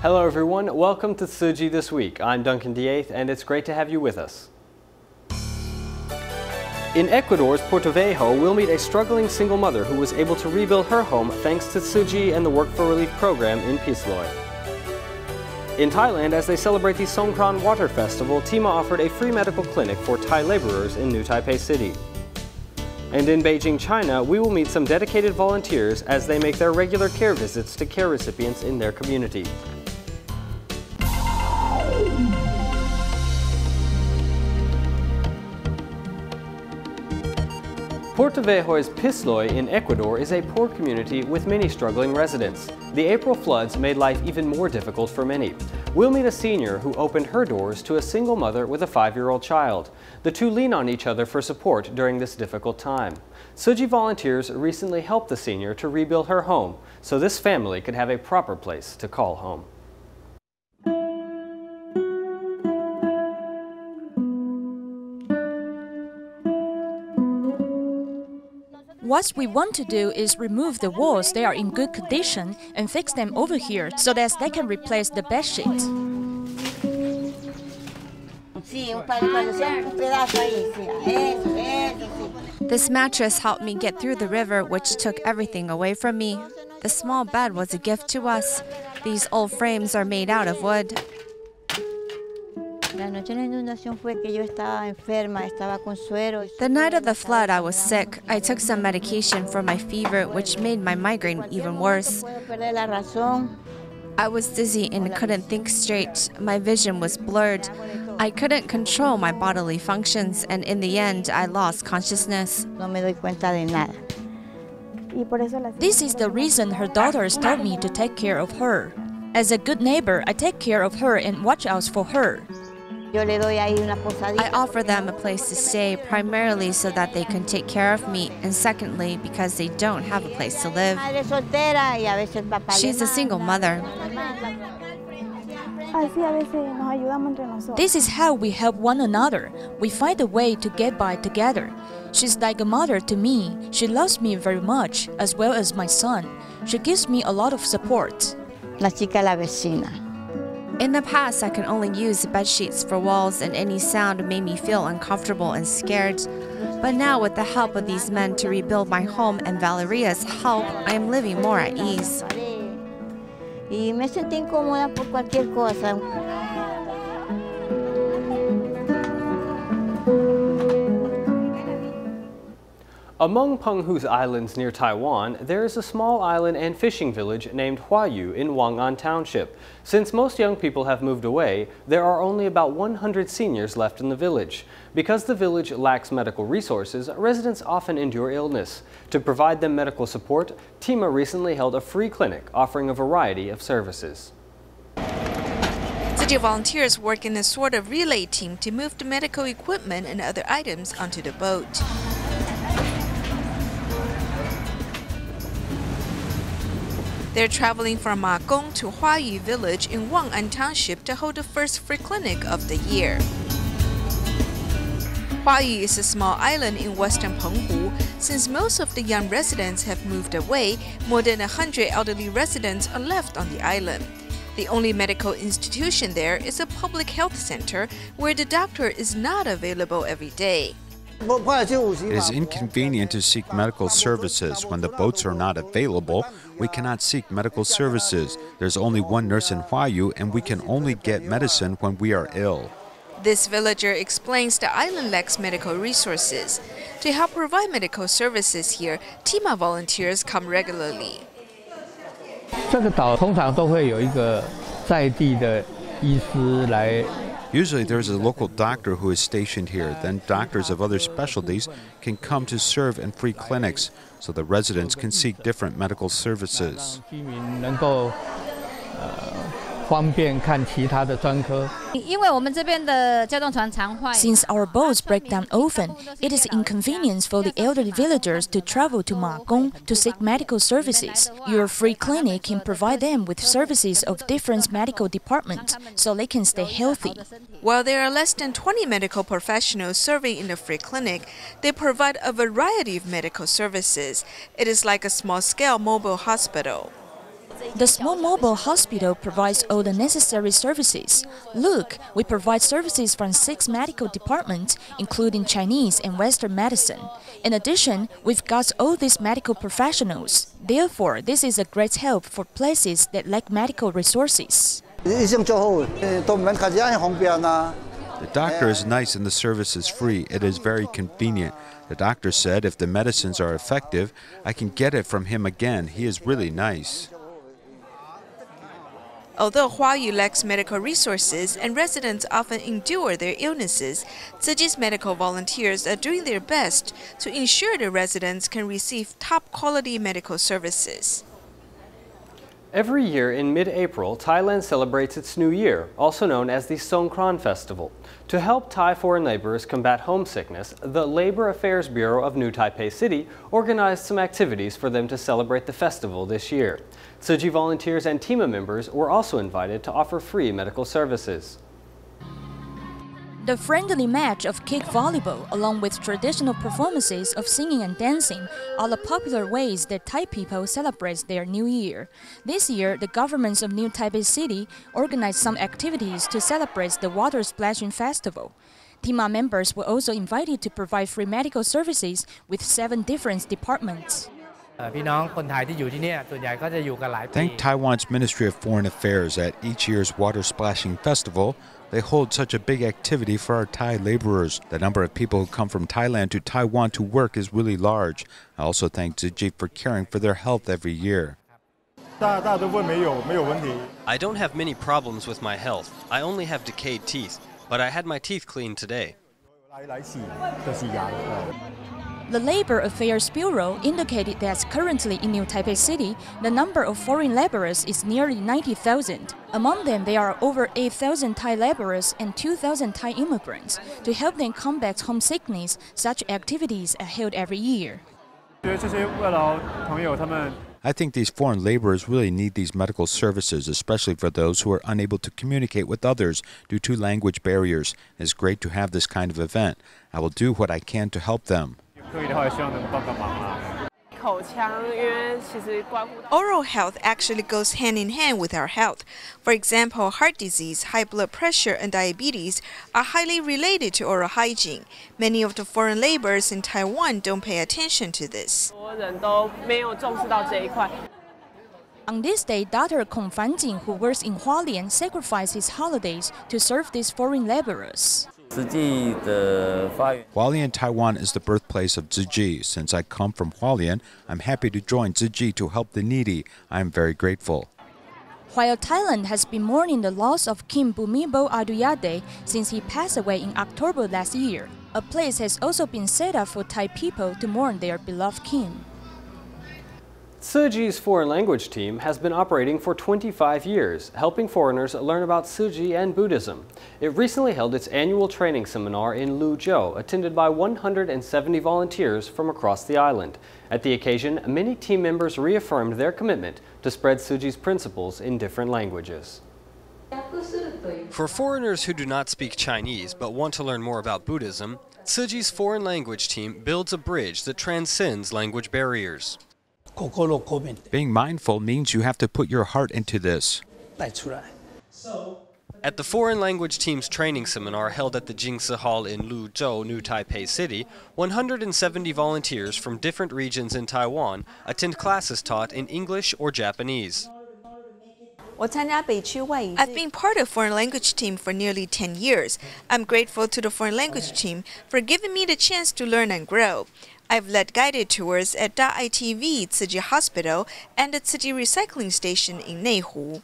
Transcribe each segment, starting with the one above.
Hello everyone, welcome to Tzu Chi This Week. I'm Duncan D8th and it's great to have you with us. In Ecuador's Portoveijo, we'll meet a struggling single mother who was able to rebuild her home thanks to Tzu Chi and the Work for Relief program in Pisloy. In Thailand, as they celebrate the Songkran Water Festival, TIMA offered a free medical clinic for Thai laborers in New Taipei City. And in Beijing, China, we will meet some dedicated volunteers as they make their regular care visits to care recipients in their community. Portoveijo's Pisloy in Ecuador is a poor community with many struggling residents. The April floods made life even more difficult for many. We'll meet a senior who opened her doors to a single mother with a 5-year-old child. The two lean on each other for support during this difficult time. Tzu Chi volunteers recently helped the senior to rebuild her home so this family could have a proper place to call home. What we want to do is remove the walls that are in good condition and fix them over here so that they can replace the bed sheets. This mattress helped me get through the river, which took everything away from me. The small bed was a gift to us. These old frames are made out of wood. The night of the flood, I was sick. I took some medication for my fever, which made my migraine even worse. I was dizzy and couldn't think straight. My vision was blurred. I couldn't control my bodily functions, and in the end, I lost consciousness. This is the reason her daughters told me to take care of her. As a good neighbor, I take care of her and watch out for her. I offer them a place to stay, primarily so that they can take care of me, and secondly, because they don't have a place to live. She's a single mother. This is how we help one another. We find a way to get by together. She's like a mother to me. She loves me very much, as well as my son. She gives me a lot of support. In the past, I could only use bed sheets for walls, and any sound made me feel uncomfortable and scared. But now, with the help of these men to rebuild my home and Valeria's help, I am living more at ease. Among Penghu's islands near Taiwan, there is a small island and fishing village named Huayu in Wang'an Township. Since most young people have moved away, there are only about 100 seniors left in the village. Because the village lacks medical resources, residents often endure illness. To provide them medical support, TIMA recently held a free clinic offering a variety of services. Tzu Chi volunteers work in a sort of relay team to move the medical equipment and other items onto the boat. They're traveling from Ma Gong to Huayu village in Wang'an Township to hold the first free clinic of the year. Huayu is a small island in western Penghu. Since most of the young residents have moved away, more than 100 elderly residents are left on the island. The only medical institution there is a public health center where the doctor is not available every day. It is inconvenient to seek medical services. When the boats are not available, we cannot seek medical services. There's only one nurse in Huayu, and we can only get medicine when we are ill. This villager explains the island lacks medical resources. To help provide medical services here, TIMA volunteers come regularly. Usually there's a local doctor who is stationed here. Then doctors of other specialties can come to serve in free clinics so the residents can seek different medical services. Since our boats break down often, it is inconvenience for the elderly villagers to travel to Ma Gong to seek medical services. Your free clinic can provide them with services of different medical departments so they can stay healthy. While there are less than 20 medical professionals serving in the free clinic, they provide a variety of medical services. It is like a small-scale mobile hospital. The small mobile hospital provides all the necessary services. Look, we provide services from 6 medical departments, including Chinese and Western medicine. In addition, we've got all these medical professionals. Therefore, this is a great help for places that lack medical resources. The doctor is nice and the service is free. It is very convenient. The doctor said if the medicines are effective, I can get it from him again. He is really nice. Although Huayu lacks medical resources and residents often endure their illnesses, Tzu Chi's medical volunteers are doing their best to ensure the residents can receive top-quality medical services. Every year in mid-April, Thailand celebrates its New Year, also known as the Songkran Festival. To help Thai foreign laborers combat homesickness, the Labor Affairs Bureau of New Taipei City organized some activities for them to celebrate the festival this year. Tzu Chi volunteers and TIMA members were also invited to offer free medical services. The friendly match of kick volleyball, along with traditional performances of singing and dancing, are the popular ways that Thai people celebrate their New Year. This year, the governments of New Taipei City organized some activities to celebrate the Water Splashing Festival. TIMA members were also invited to provide free medical services with 7 different departments. Thank Taiwan's Ministry of Foreign Affairs at each year's Water Splashing Festival. They hold such a big activity for our Thai laborers. The number of people who come from Thailand to Taiwan to work is really large. I also thank Tzu Chi for caring for their health every year. I don't have many problems with my health. I only have decayed teeth, but I had my teeth cleaned today. The Labor Affairs Bureau indicated that currently in New Taipei City, the number of foreign laborers is nearly 90,000. Among them, there are over 8,000 Thai laborers and 2,000 Thai immigrants. To help them combat homesickness, such activities are held every year. I think these foreign laborers really need these medical services, especially for those who are unable to communicate with others due to language barriers. It's great to have this kind of event. I will do what I can to help them. Oral health actually goes hand in hand with our health. For example, heart disease, high blood pressure, and diabetes are highly related to oral hygiene. Many of the foreign laborers in Taiwan don't pay attention to this. On this day, Dr. Kong Fanjing, who works in Hualien, sacrificed his holidays to serve these foreign laborers. Hualien, Taiwan is the birthplace of Tzu Chi. Since I come from Hualien, I'm happy to join Tzu Chi to help the needy. I am very grateful. While Thailand has been mourning the loss of King Bhumibol Adulyadej since he passed away in October last year, a place has also been set up for Thai people to mourn their beloved king. Tzu Chi's foreign language team has been operating for 25 years, helping foreigners learn about Tzu Chi and Buddhism. It recently held its annual training seminar in Luzhou, attended by 170 volunteers from across the island. At the occasion, many team members reaffirmed their commitment to spread Tzu Chi's principles in different languages. For foreigners who do not speak Chinese but want to learn more about Buddhism, Tzu Chi's foreign language team builds a bridge that transcends language barriers. Being mindful means you have to put your heart into this. At the foreign language team's training seminar held at the Jingsi Hall in Luzhou, New Taipei City, 170 volunteers from different regions in Taiwan attend classes taught in English or Japanese. I've been part of foreign language team for nearly 10 years. I'm grateful to the foreign language team for giving me the chance to learn and grow. I've led guided tours at Daai TV Tzu Chi Hospital and the Tzu Chi Recycling Station in Neihu.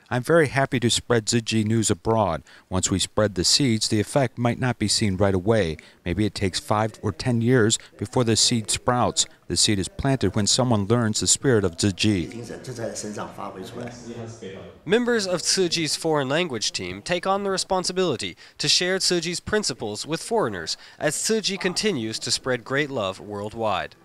I'm very happy to spread Tzu Chi news abroad. Once we spread the seeds, the effect might not be seen right away. Maybe it takes 5 or 10 years before the seed sprouts. The seed is planted when someone learns the spirit of Tzu Chi. Members of Tzu Chi's foreign language team take on the responsibility to share Tzu Chi's principles with foreigners as Tzu Chi continues to spread great love worldwide.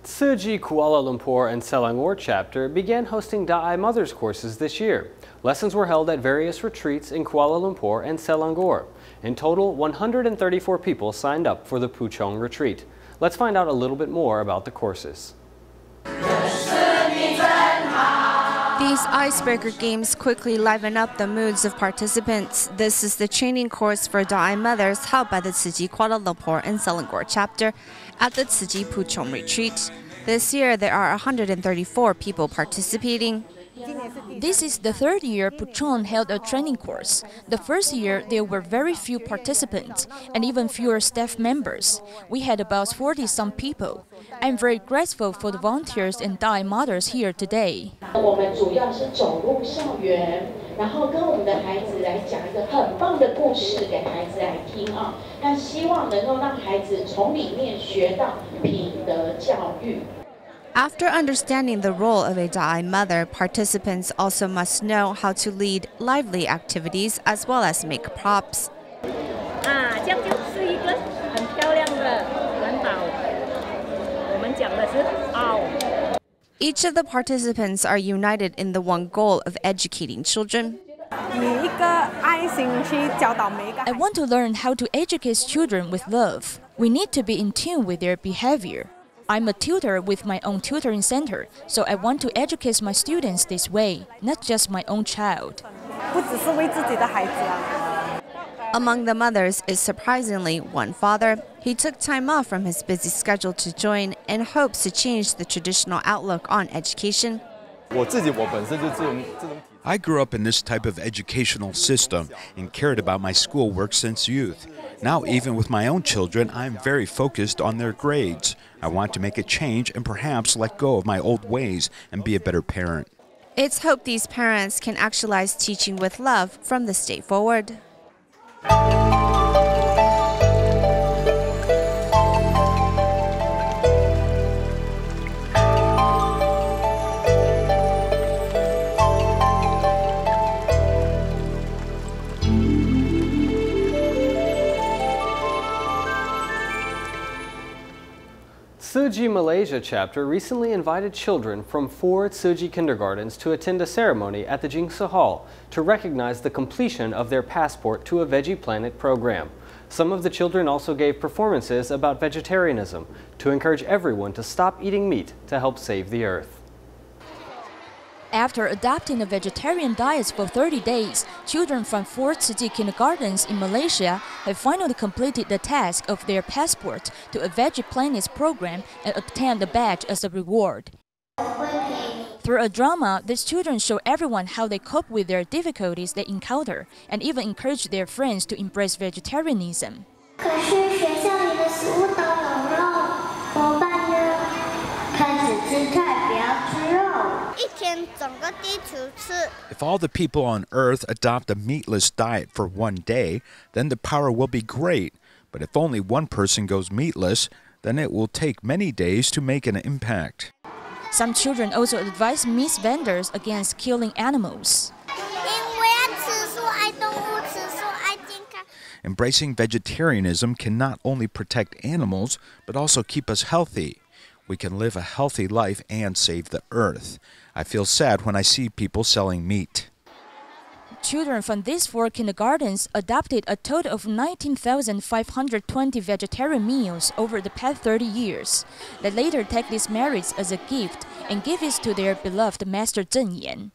Tzu Chi Kuala Lumpur and Selangor chapter began hosting Daai Mothers courses this year. Lessons were held at various retreats in Kuala Lumpur and Selangor. In total, 134 people signed up for the Puchong retreat. Let's find out a little bit more about the courses. These icebreaker games quickly liven up the moods of participants. This is the training course for Da'ai mothers held by the Tzu Chi Kuala Lumpur and Selangor chapter at the Tzu Chi Puchong retreat. This year, there are 134 people participating. This is the third year Puchong held a training course. The first year, there were very few participants and even fewer staff members. We had about 40-some people. I'm very grateful for the volunteers and Da'ai mothers here today. 我们主要是走入校园，然后跟我们的孩子来讲一个很棒的故事给孩子来听啊。那希望能够让孩子从里面学到品德教育。 After understanding the role of a Da'ai mother, participants also must know how to lead lively activities as well as make props. 这样就是一个很漂亮的环保。我们讲的是凹。 Each of the participants are united in the one goal of educating children. I want to learn how to educate children with love. We need to be in tune with their behavior. I'm a tutor with my own tutoring center, so I want to educate my students this way, not just my own child. Among the mothers is surprisingly one father. He took time off from his busy schedule to join and hopes to change the traditional outlook on education. I grew up in this type of educational system and cared about my schoolwork since youth. Now, even with my own children, I'm very focused on their grades. I want to make a change and perhaps let go of my old ways and be a better parent. It's hoped these parents can actualize teaching with love from this day forward. Tzu Chi Malaysia chapter recently invited children from 4 Tzu Chi kindergartens to attend a ceremony at the Jingsi Hall to recognize the completion of their passport to a Veggie Planet program. Some of the children also gave performances about vegetarianism to encourage everyone to stop eating meat to help save the earth. After adopting a vegetarian diet for 30 days, children from 4 Tzu Chi kindergartens in Malaysia have finally completed the task of their passport to a Veggie Planet program and obtained a badge as a reward. Through a drama, these children show everyone how they cope with their difficulties they encounter and even encourage their friends to embrace vegetarianism. If all the people on Earth adopt a meatless diet for one day, then the power will be great. But if only one person goes meatless, then it will take many days to make an impact. Some children also advise meat vendors against killing animals. Embracing vegetarianism can not only protect animals, but also keep us healthy. We can live a healthy life and save the earth. I feel sad when I see people selling meat. Children from these 4 kindergartens adopted a total of 19,520 vegetarian meals over the past 30 years. They later take these merits as a gift and give it to their beloved master Zheng Yan.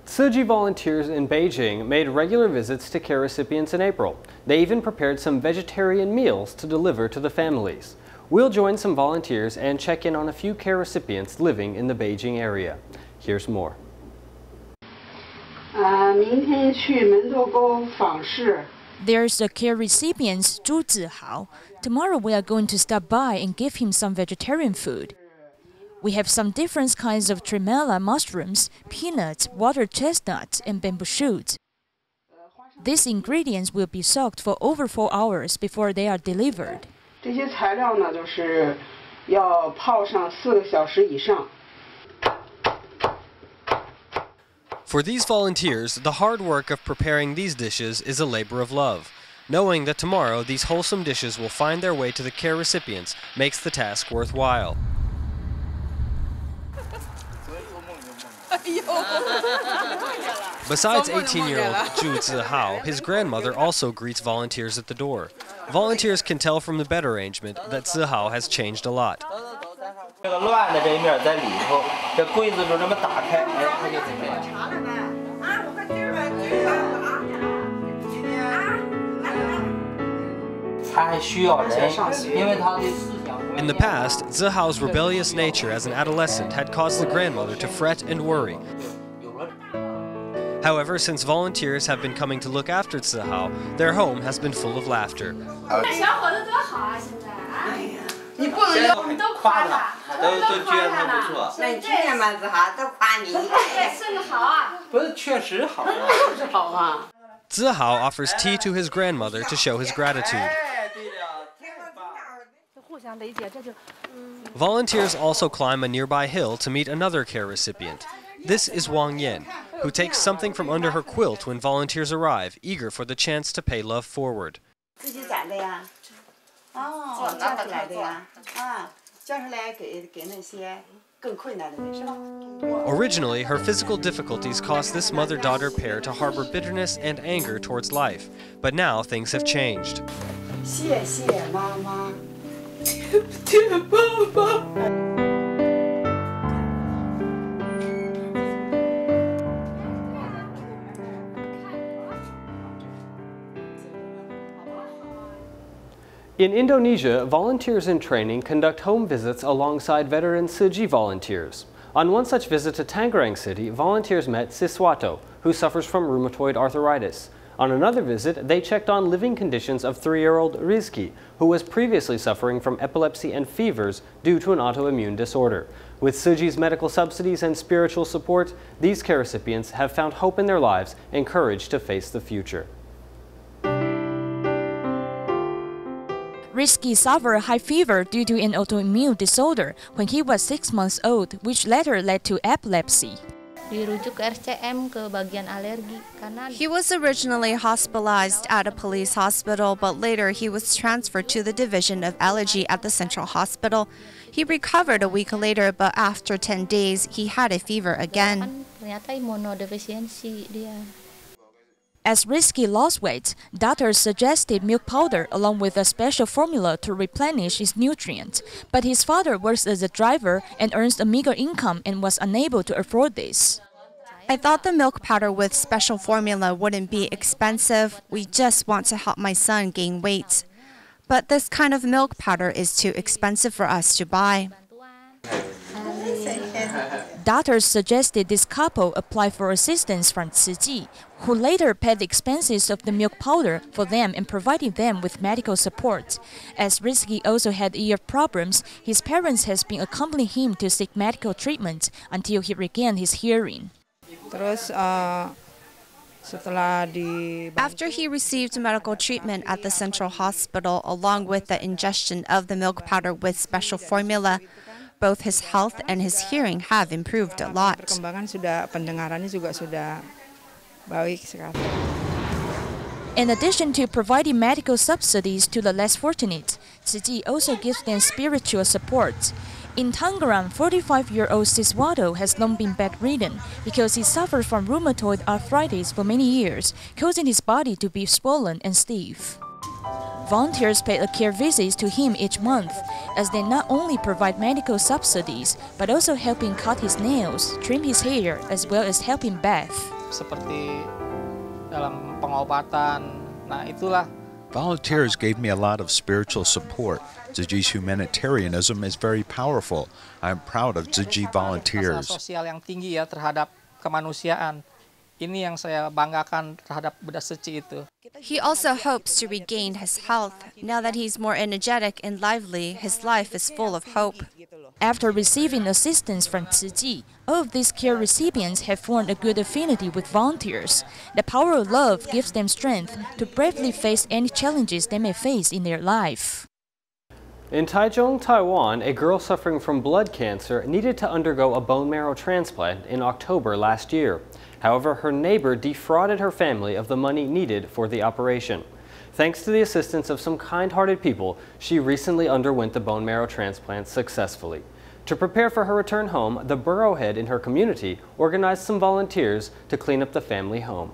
Tzu Chi volunteers in Beijing made regular visits to care recipients in April. They even prepared some vegetarian meals to deliver to the families. We'll join some volunteers and check in on a few care recipients living in the Beijing area. Here's more. There's the care recipient Zhu Zihao. Tomorrow we are going to stop by and give him some vegetarian food. We have some different kinds of tremella mushrooms, peanuts, water chestnuts, and bamboo shoots. These ingredients will be soaked for over 4 hours before they are delivered. For these volunteers, the hard work of preparing these dishes is a labor of love. Knowing that tomorrow these wholesome dishes will find their way to the care recipients makes the task worthwhile. Besides 18-year-old Zhu Zihao, his grandmother also greets volunteers at the door. Volunteers can tell from the bed arrangement that Zihao has changed a lot. In the past, Zihao's rebellious nature as an adolescent had caused the grandmother to fret and worry. However, since volunteers have been coming to look after Zihao, their home has been full of laughter. Zihao offers tea to his grandmother to show his gratitude. Volunteers also climb a nearby hill to meet another care recipient. This is Wang Yan, who takes something from under her quilt when volunteers arrive, eager for the chance to pay love forward. Originally, her physical difficulties caused this mother-daughter pair to harbor bitterness and anger towards life, but now things have changed. In Indonesia, volunteers in training conduct home visits alongside veteran Tzu Chi volunteers. On one such visit to Tangerang City, volunteers met Siswato, who suffers from rheumatoid arthritis. On another visit, they checked on living conditions of 3-year-old Rizki, who was previously suffering from epilepsy and fevers due to an autoimmune disorder. With Tzu Chi's medical subsidies and spiritual support, these care recipients have found hope in their lives and courage to face the future. Rizki suffered high fever due to an autoimmune disorder when he was 6 months old, which later led to epilepsy. He was originally hospitalized at a police hospital, but later he was transferred to the division of allergy at the central hospital. He recovered a week later, but after 10 days, he had a fever again. As Rizki lost weight, doctors suggested milk powder along with a special formula to replenish his nutrients. But his father works as a driver and earns a meager income and was unable to afford this. I thought the milk powder with special formula wouldn't be expensive. We just want to help my son gain weight. But this kind of milk powder is too expensive for us to buy. Doctors suggested this couple apply for assistance from Tzu Chi, who later paid the expenses of the milk powder for them and provided them with medical support. As Rizki also had ear problems, his parents has been accompanying him to seek medical treatment until he regained his hearing. After he received medical treatment at the central hospital along with the ingestion of the milk powder with special formula, both his health and his hearing have improved a lot. In addition to providing medical subsidies to the less fortunate, Tzu Chi also gives them spiritual support. In Tangerang, 45-year-old Siswato has long been bedridden because he suffered from rheumatoid arthritis for many years, causing his body to be swollen and stiff. Volunteers pay a care visit to him each month, as they not only provide medical subsidies, but also help him cut his nails, trim his hair, as well as help him bathe. Volunteers gave me a lot of spiritual support. Tzu Chi's humanitarianism is very powerful. I am proud of Tzu Chi volunteers. He also hopes to regain his health. Now that he's more energetic and lively, his life is full of hope. After receiving assistance from Tzu Chi, all of these care recipients have formed a good affinity with volunteers. The power of love gives them strength to bravely face any challenges they may face in their life. In Taichung, Taiwan, a girl suffering from blood cancer needed to undergo a bone marrow transplant in October last year. However, her neighbor defrauded her family of the money needed for the operation. Thanks to the assistance of some kind-hearted people, she recently underwent the bone marrow transplant successfully. To prepare for her return home, the borough head in her community organized some volunteers to clean up the family home.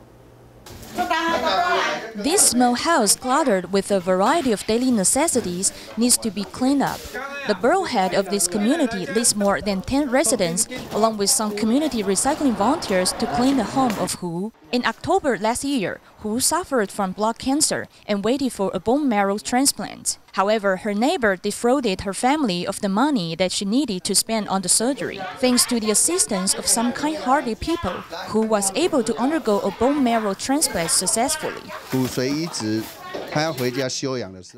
This small house, cluttered with a variety of daily necessities, needs to be cleaned up. The borough head of this community leads more than 10 residents, along with some community recycling volunteers, to clean the home of Hu. In October last year, Hu suffered from blood cancer and waited for a bone marrow transplant. However, her neighbor defrauded her family of the money that she needed to spend on the surgery. Thanks to the assistance of some kind-hearted people, Hu was able to undergo a bone marrow transplant successfully.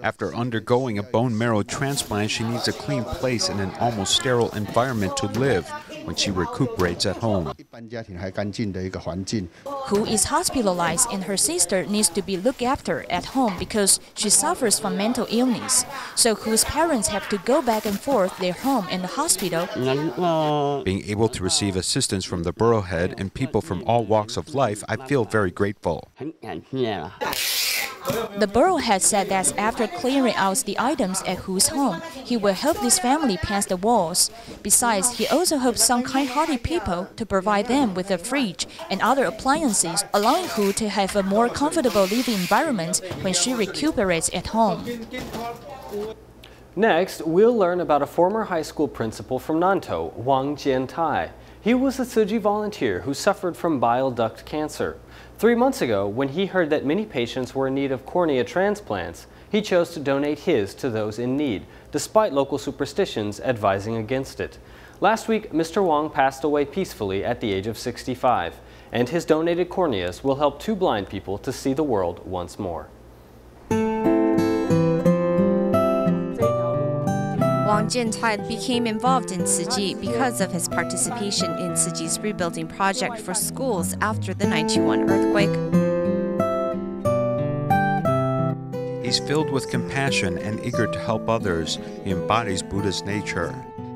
After undergoing a bone marrow transplant, she needs a clean place and an almost sterile environment to live when she recuperates at home. Hu is hospitalized and her sister needs to be looked after at home because she suffers from mental illness. So Hu's parents have to go back and forth their home and the hospital. Being able to receive assistance from the borough head and people from all walks of life, I feel very grateful. The borough head said that after clearing out the items at Hu's home, he will help this family paint the walls. Besides, he also hopes some kind-hearted people to provide them with a fridge and other appliances, allowing Hu to have a more comfortable living environment when she recuperates at home. Next, we'll learn about a former high school principal from Nantou, Wang Jiantai. He was a Tzu Chi volunteer who suffered from bile duct cancer. 3 months ago, when he heard that many patients were in need of cornea transplants, he chose to donate his to those in need, despite local superstitions advising against it. Last week, Mr. Wang passed away peacefully at the age of 65, and his donated corneas will help 2 blind people to see the world once more. Wang Jiantai became involved in Tzu Chi because of his participation in Tzu Chi's rebuilding project for schools after the 1991 earthquake. He's filled with compassion and eager to help others. He embodies Buddha's nature.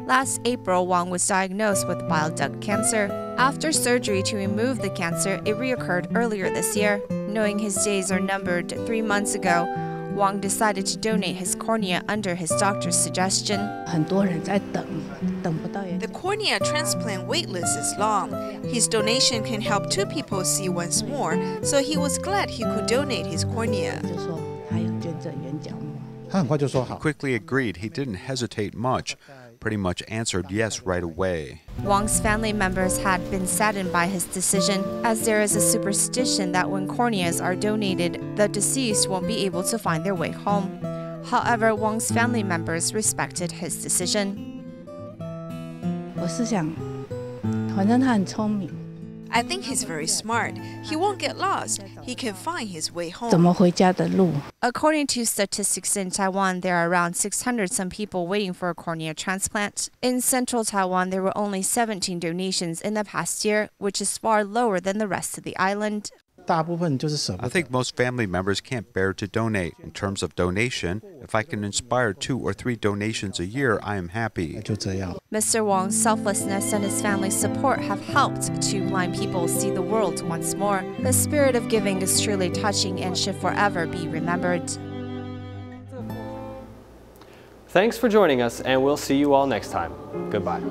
Last April, Wang was diagnosed with bile duct cancer. After surgery to remove the cancer, it reoccurred earlier this year. Knowing his days are numbered 3 months ago, Wang decided to donate his cornea under his doctor's suggestion. The cornea transplant waitlist is long. His donation can help 2 people see once more, so he was glad he could donate his cornea. He quickly agreed. He didn't hesitate much. Pretty much answered yes right away. Wang's family members had been saddened by his decision, as there is a superstition that when corneas are donated, the deceased won't be able to find their way home. However, Wang's family members respected his decision. I think he's very smart. He won't get lost. He can find his way home. According to statistics in Taiwan, there are around 600 people waiting for a cornea transplant. In central Taiwan, there were only 17 donations in the past year, which is far lower than the rest of the island. I think most family members can't bear to donate. In terms of donation, if I can inspire 2 or 3 donations a year, I am happy. Mr. Wang's selflessness and his family's support have helped 2 blind people see the world once more. The spirit of giving is truly touching and should forever be remembered. Thanks for joining us, and we'll see you all next time. Goodbye.